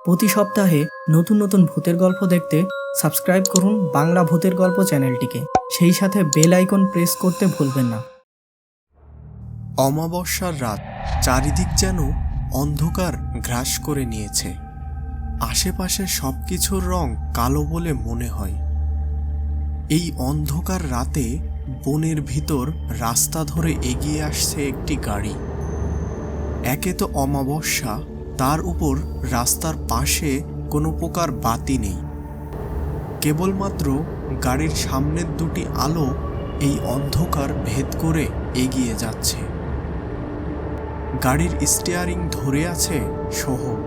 প্রতি সপ্তাহে নতুন নতুন ভূতের গল্প দেখতে সাবস্ক্রাইব করুন বাংলা ভূতের গল্প চ্যানেলটিকে। সেই সাথে বেল আইকন প্রেস করতে ভুলবেন না। অমাবস্যার রাত, চারিদিক যেন অন্ধকার গ্রাস করে নিয়েছে। আশেপাশে সবকিছুর রং কালো বলে মনে হয়। এই অন্ধকার রাতে বনের ভিতর রাস্তা ধরে এগিয়ে আসছে একটি গাড়ি। একে তো অমাবস্যা, তার উপর রাস্তার পাশে কোনো প্রকার বাতি নেই। কেবলমাত্র গাড়ির সামনের দুটি আলো এই অন্ধকার ভেদ করে এগিয়ে যাচ্ছে। গাড়ির স্টিয়ারিং ধরে আছে সোহম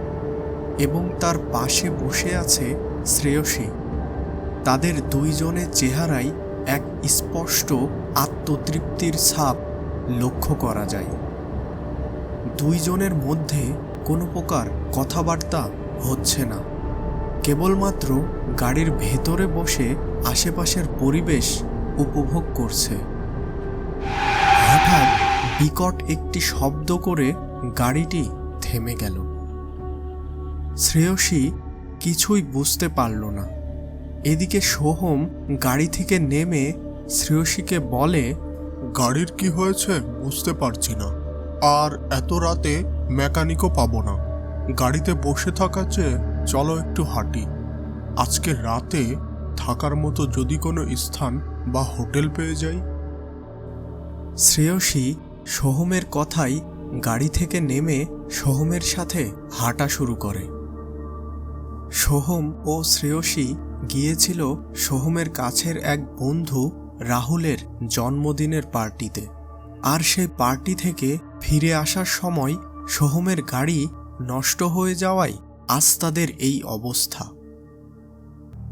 এবং তার পাশে বসে আছে শ্রেয়সী। তাদের দুইজনের চেহারায় এক স্পষ্ট আত্মতৃপ্তির ছাপ লক্ষ্য করা যায়। দুইজনের মধ্যে কোনো প্রকার কথাবার্তা হচ্ছে না, কেবলমাত্র গাড়ির ভেতরে বসে আশেপাশের পরিবেশ উপভোগ করছে। হঠাৎ বিকট একটি শব্দ করে গাড়িটি থেমে গেল। শ্রেয়সী কিছুই বুঝতে পারল না। এদিকে সোহম গাড়ি থেকে নেমে শ্রেয়সীকে বলে, গাড়ির কি হয়েছে বুঝতে পারছি না, আর এত রাতে মেকানিকও পাবো না। গাড়িতে বসে থাকার চেয়ে চলো একটু হাঁটি। আজকে রাতে থাকার মতো যদি কোনো স্থান বা হোটেল পেয়ে যাই। শ্রেয়সী সোহমের কথাই গাড়ি থেকে নেমে সোহমের সাথে হাঁটা শুরু করে। সোহম ও শ্রেয়সী গিয়েছিল সোহমের কাছের এক বন্ধু রাহুলের জন্মদিনের পার্টিতে। আর সেই পার্টি থেকে ফিরে আসার সময় সোহমের গাড়ি নষ্ট হয়ে যাওয়ায় আজ তাদের এই অবস্থা।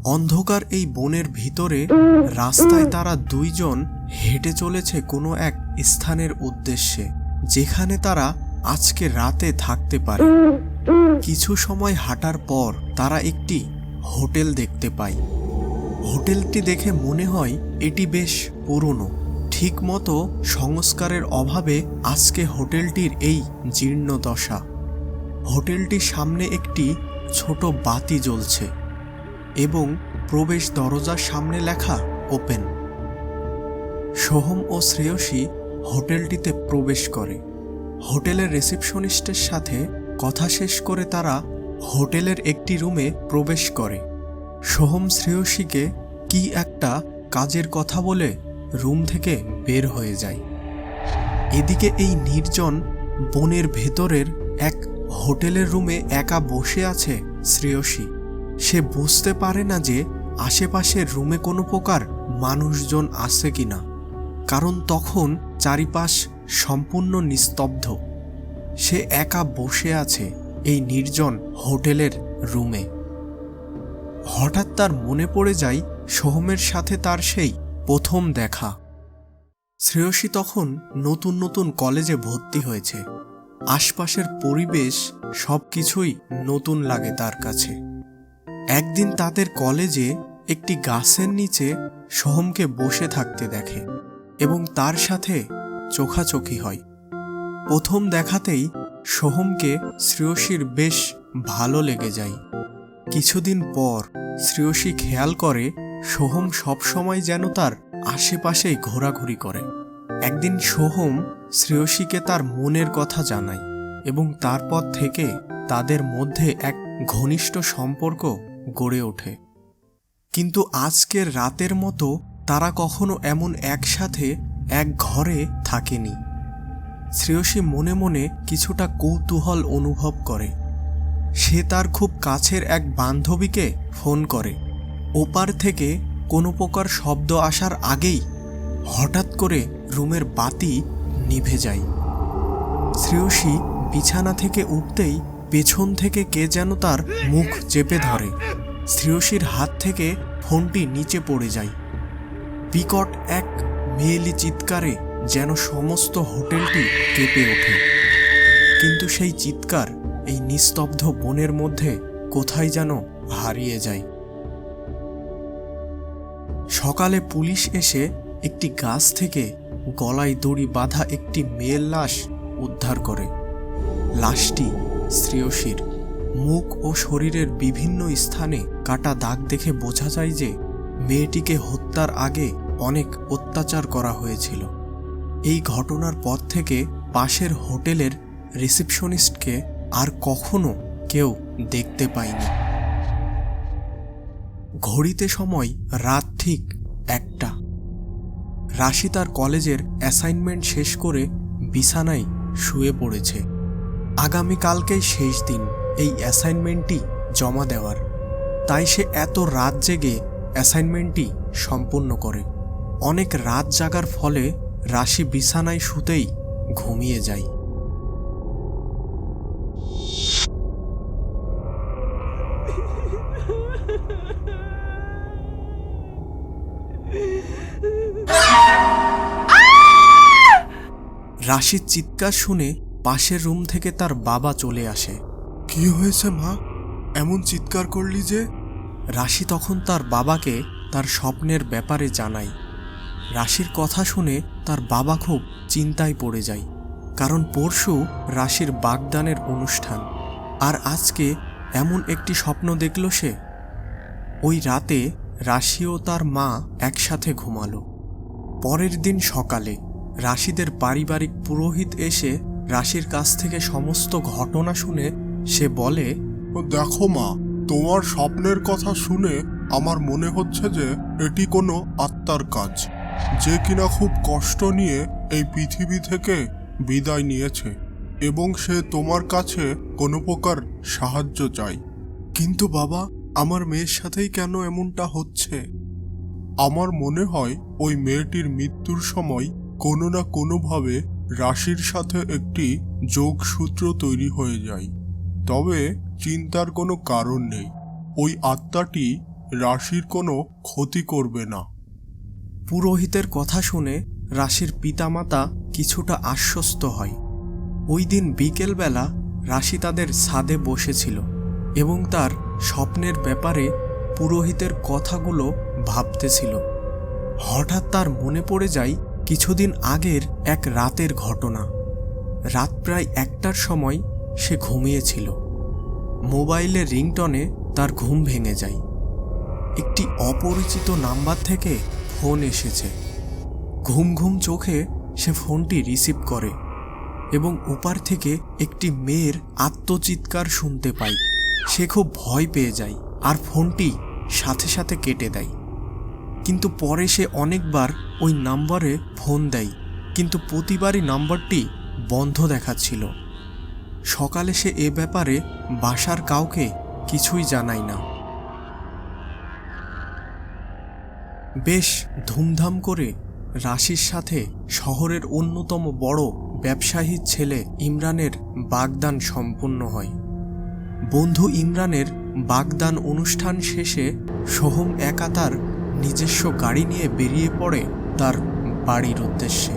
অন্ধকার এই বনের ভিতরে রাস্তায় তারা দুইজন হেঁটে চলেছে কোনো এক স্থানের উদ্দেশ্যে, যেখানে তারা আজকে রাতে থাকতে পারে। কিছু সময় হাঁটার পর তারা একটি হোটেল দেখতে পায়। হোটেলটি দেখে মনে হয় এটি বেশ পুরনো। ঠিকমতো সংস্কারের অভাবে আজকে হোটেলটির এই জীর্ণ দশা। হোটেলটির সামনে একটি ছোট বাতি জ্বলছে এবং প্রবেশ দরজার সামনে লেখা ওপেন। সোহম ও শ্রেয়সী হোটেলটিতে প্রবেশ করে। হোটেলের রিসেপশনিস্টের সাথে কথা শেষ করে তারা হোটেলের একটি রুমে প্রবেশ করে। সোহম শ্রেয়সীকে কি একটা কাজের কথা বলে রুম থেকে বের হয়ে যায়। এদিকে এই নির্জন বনের ভেতরের এক হোটেলের রুমে একা বসে আছে শ্রেয়সী। সে বুঝতে পারে না যে আশেপাশের রুমে কোনো প্রকার মানুষজন আছে কিনা, কারণ তখন চারিপাশ সম্পূর্ণ নিস্তব্ধ। সে একা বসে আছে এই নির্জন হোটেলের রুমে। হঠাৎ তার মনে পড়ে যায় সোহমের সাথে তার সেই প্রথম দেখা। শ্রেয়সী তখন নতুন নতুন কলেজে ভর্তি হয়েছে। আশপাশের পরিবেশ সবকিছুই নতুন লাগে তার কাছে। একদিন তাদের কলেজে একটি গাছের নিচে সোহমকে বসে থাকতে দেখে এবং তার সাথে চোখাচোখি হয়। প্রথম দেখাতেই সোহমকে শ্রেয়সীর বেশ ভালো লেগে যায়। কিছুদিন পর শ্রেয়সী খেয়াল করে সোহম সবসময় যেন তার আশেপাশেই ঘোরাঘুরি করে। একদিন সোহম শ্রেয়সীকে তার মনের কথা জানায় এবং তারপর থেকে তাদের মধ্যে এক ঘনিষ্ঠ সম্পর্ক গড়ে ওঠে। কিন্তু আজকের রাতের মতো তারা কখনো এমন একসাথে এক ঘরে থাকেনি। শ্রেয়সী মনে মনে কিছুটা কৌতূহল অনুভব করে। সে তার খুব কাছের এক বান্ধবীকে ফোন করে। ওপার থেকে কোনো প্রকার শব্দ আসার আগেই হঠাৎ করে রুমের বাতি নিভে যায়। শ্রেয়সী বিছানা থেকে উঠতেই পেছন থেকে কে যেন তার মুখ চেপে ধরে। শ্রেয়সীর হাত থেকে ফোনটি নিচে পড়ে যায়। বিকট এক মেয়েলি চিৎকারে যেন সমস্ত হোটেলটি কেঁপে ওঠে। কিন্তু সেই চিৎকার এই নিস্তব্ধ বনের মধ্যে কোথায় যেন হারিয়ে যায়। সকালে পুলিশ এসে একটি গাছ থেকে গলায় দড়ি বাঁধা একটি মেয়ের লাশ উদ্ধার করে। লাশটি শ্রেয়সীর। মুখ ও শরীরের বিভিন্ন স্থানে কাটা দাগ দেখে বোঝা যায় যে মেয়েটিকে হত্যার আগে অনেক অত্যাচার করা হয়েছিল। এই ঘটনার পর থেকে পাশের হোটেলের রিসেপশনিস্টকে আর কখনো কেউ দেখতে পায়নি। ঘড়িতে সময় রাত ঠিক 1টা। রাশি তার কলেজের অ্যাসাইনমেন্ট শেষ করে বিছানায় শুয়ে পড়েছে। আগামীকালকেই শেষ দিন এই অ্যাসাইনমেন্টটি জমা দেওয়ার, তাই সে এত রাত জেগে অ্যাসাইনমেন্টটি সম্পূর্ণ করে। অনেক রাত জাগার ফলে রাশি বিছানায় শুতেই ঘুমিয়ে যায়। রাশির চিৎকার শুনে পাশের রুম থেকে তার বাবা চলে আসে। কি হয়েছে মা, এমন চিৎকার করলি যে? রাশি তখন তার বাবাকে তার স্বপ্নের ব্যাপারে জানায়। রাশির কথা শুনে তার বাবা খুব চিন্তায় পড়ে যায়, কারণ পরশু রাশির বাগদানের অনুষ্ঠান, আর আজকে এমন একটি স্বপ্ন দেখল সে। ওই রাতে রাশি ও তার মা একসাথে ঘুমালো। পরের দিন সকালে রাশিদের পারিবারিক পুরোহিত এসে রাশির কাছ থেকে সমস্ত ঘটনা শুনে সে বলে, দেখো মা, তোমার স্বপ্নের কথা শুনে আমার মনে হচ্ছে যে এটি কোনো আত্মার কাজ, যে কিনা খুব কষ্ট নিয়ে এই পৃথিবী থেকে বিদায় নিয়েছে এবং সে তোমার কাছে কোনো প্রকার সাহায্য চাই। কিন্তু বাবা, আমার মেয়ের সাথেই কেন এমনটা হচ্ছে? আমার মনে হয় ওই মেয়েটির মৃত্যুর সময় কোনো না কোনোভাবে রাশির সাথে একটি যোগসূত্র তৈরি হয়ে যায়। তবে চিন্তার কোনো কারণ নেই, ওই আত্মাটি রাশির কোনো ক্ষতি করবে না। পুরোহিতের কথা শুনে রাশির পিতামাতা কিছুটা আশ্বস্ত হয়। ওই দিন বিকেলবেলা রাশি তাদের ছাদে বসেছিল এবং তার স্বপ্নের ব্যাপারে পুরোহিতের কথাগুলো ভাবতেছিল। হঠাৎ তার মনে পড়ে যায় কিছুদিন আগের এক রাতের ঘটনা। রাত প্রায় 1টার সময় সে ঘুমিয়েছিল। মোবাইলের রিংটনে তার ঘুম ভেঙে যায়। একটি অপরিচিত নাম্বার থেকে ফোন এসেছে। ঘুম ঘুম চোখে সে ফোনটি রিসিভ করে এবং ওপার থেকে একটি মেয়ের আত্মচিৎকার শুনতে পায়। সে খুব ভয় পেয়ে যায় আর ফোনটি সাথে সাথে কেটে দেয়। কিন্তু পরে সে অনেকবার ওই নাম্বারে ফোন দেয়, কিন্তু প্রতিবারই নাম্বারটি বন্ধ দেখাচ্ছিল। সকালে সে এ ব্যাপারে বাসার কাউকে কিছুই জানায় না। বেশ ধুমধাম করে রাশির সাথে শহরের অন্যতম বড় ব্যবসায়ীর ছেলে ইমরানের বাগদান সম্পন্ন হয়। বন্ধু ইমরানের বাগদান অনুষ্ঠান শেষে সোহম একা তার নিজস্ব গাড়ি নিয়ে বেরিয়ে পড়ে তার বাড়ির উদ্দেশ্যে।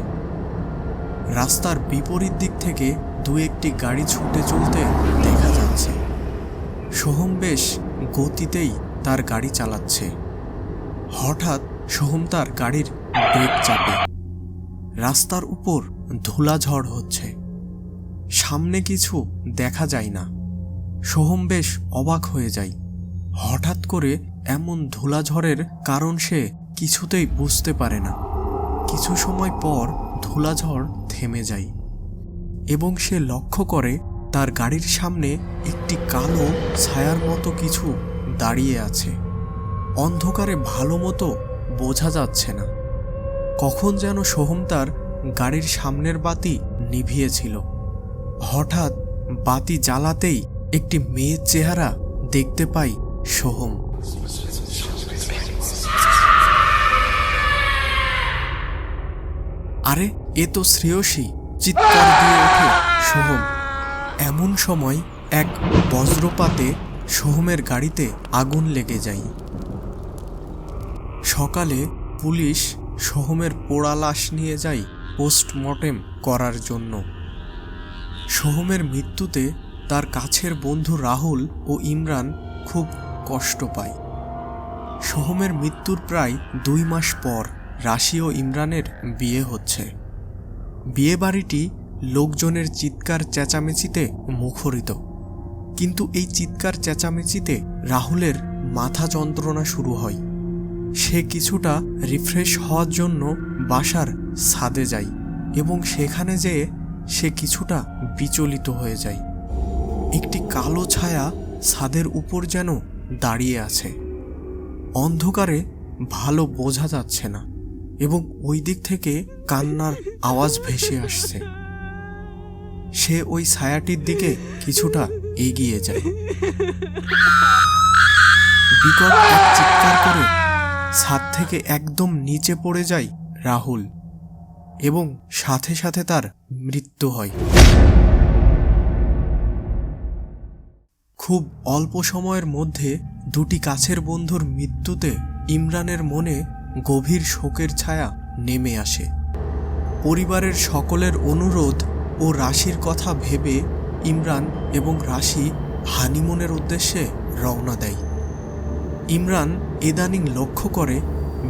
রাস্তার বিপরীত দিক থেকে দু একটি গাড়ি ছুটে চলতে দেখা যাচ্ছে। সোহম বেশ গতিতেই তার গাড়ি চালাচ্ছে। হঠাৎ সোহম তার গাড়ির ব্রেক চাপে। রাস্তার উপর ধুলাঝড় হচ্ছে, সামনে কিছু দেখা যায় না। সোহম বেশ অবাক হয়ে যায়। হঠাৎ করে এমন ধুলাঝড়ের কারণ সে কিছুতেই বুঝতে পারে না। কিছু সময় পর ধুলাঝড় থেমে যায় এবং সে লক্ষ্য করে তার গাড়ির সামনে একটি কালো ছায়ার মতো কিছু দাঁড়িয়ে আছে। অন্ধকারে ভালো মতো বোঝা যাচ্ছে না। কখন যেন সোহম তার গাড়ির সামনের বাতি নিভিয়েছিল। হঠাৎ বাতি জ্বালাতেই একটি মেয়ের চেহারা দেখতে পাই সোহম। আরে, এ তো শ্রেয়সী! চিৎকার দিয়ে ওঠে সোহম। এমন সময় এক বজ্রপাতে সোহমের গাড়িতে আগুন লেগে যায়। সকালে পুলিশ সোহমের পোড়া লাশ নিয়ে যায় পোস্টমর্টেম করার জন্য। সোহমের মৃত্যুতে তার কাছের বন্ধু রাহুল ও ইমরান খুব কষ্ট পায়। সোহমের মৃত্যুর প্রায় 2 মাস পর রাশি ও ইমরানের বিয়ে হচ্ছে। বিয়ে বাড়িটি লোকজনের চিৎকার চেঁচামেচিতে মুখরিত। কিন্তু এই চিৎকার চেঁচামেচিতে রাহুলের মাথা যন্ত্রণা শুরু হয়। সে কিছুটা রিফ্রেশ হওয়ার জন্য বাসার ছাদে যায় এবং সেখানে যেয়ে সে কিছুটা বিচলিত হয়ে যায়। একটি কালো ছায়া ছাদের উপর যেন দাঁড়িয়ে আছে। অন্ধকারে ভালো বোঝা যাচ্ছে না এবং ওই দিক থেকে কান্নার আওয়াজ ভেসে আসছে। সে ওই ছায়াটির দিকে কিছুটা এগিয়ে যায়। বিকট এক চিৎকার করে ছাদ থেকে একদম নিচে পড়ে যায় রাহুল এবং সাথে সাথে তার মৃত্যু হয়। খুব অল্প সময়ের মধ্যে দুটি কাছের বন্ধুর মৃত্যুতে ইমরানের মনে গভীর শোকের ছায়া নেমে আসে। পরিবারের সকলের অনুরোধ ও রাশির কথা ভেবে ইমরান এবং রাশি হানিমুনের উদ্দেশ্যে রওনা দেয়। ইমরান ইদানিং লক্ষ্য করে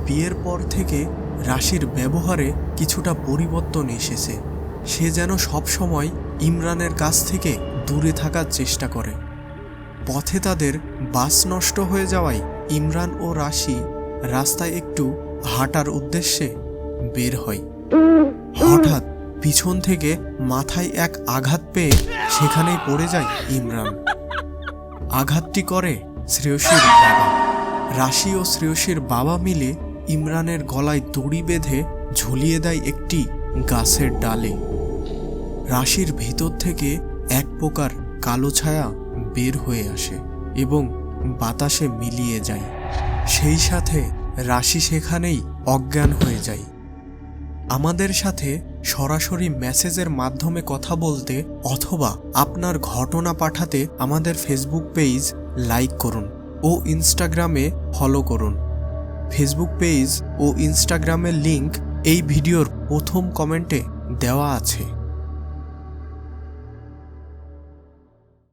বিয়ের পর থেকে রাশির ব্যবহারে কিছুটা পরিবর্তন এসেছে। সে যেন সবসময় ইমরানের কাছ থেকে দূরে থাকার চেষ্টা করে। পথে তাদের বাস নষ্ট হয়ে যাওয়ায় ইমরান ও রাশি রাস্তায় একটু হাঁটার উদ্দেশ্যে বের হয়। হঠাৎ পিছন থেকে মাথায় এক আঘাত পেয়ে সেখানেই পড়ে যায় ইমরান। আঘাতটি করে শ্রেয়সীর বাবা। রাশি ও শ্রেয়সীর বাবা মিলে ইমরানের গলায় দড়ি বেঁধে ঝুলিয়ে দেয় একটি গাছের ডালে। রাশির ভিতর থেকে এক প্রকার কালো ছায়া বের হয়ে আসে এবং বাতাসে মিলিয়ে যায়। সেই সাথে রাশি সেখানেই অজ্ঞান হয়ে যায়। আমাদের সাথে সরাসরি মেসেজের মাধ্যমে কথা বলতে অথবা আপনার ঘটনা পাঠাতে আমাদের ফেসবুক পেজ লাইক করুন ও ইনস্টাগ্রামে ফলো করুন। ফেসবুক পেজ ও ইনস্টাগ্রামের লিংক এই ভিডিওর প্রথম কমেন্টে দেওয়া আছে।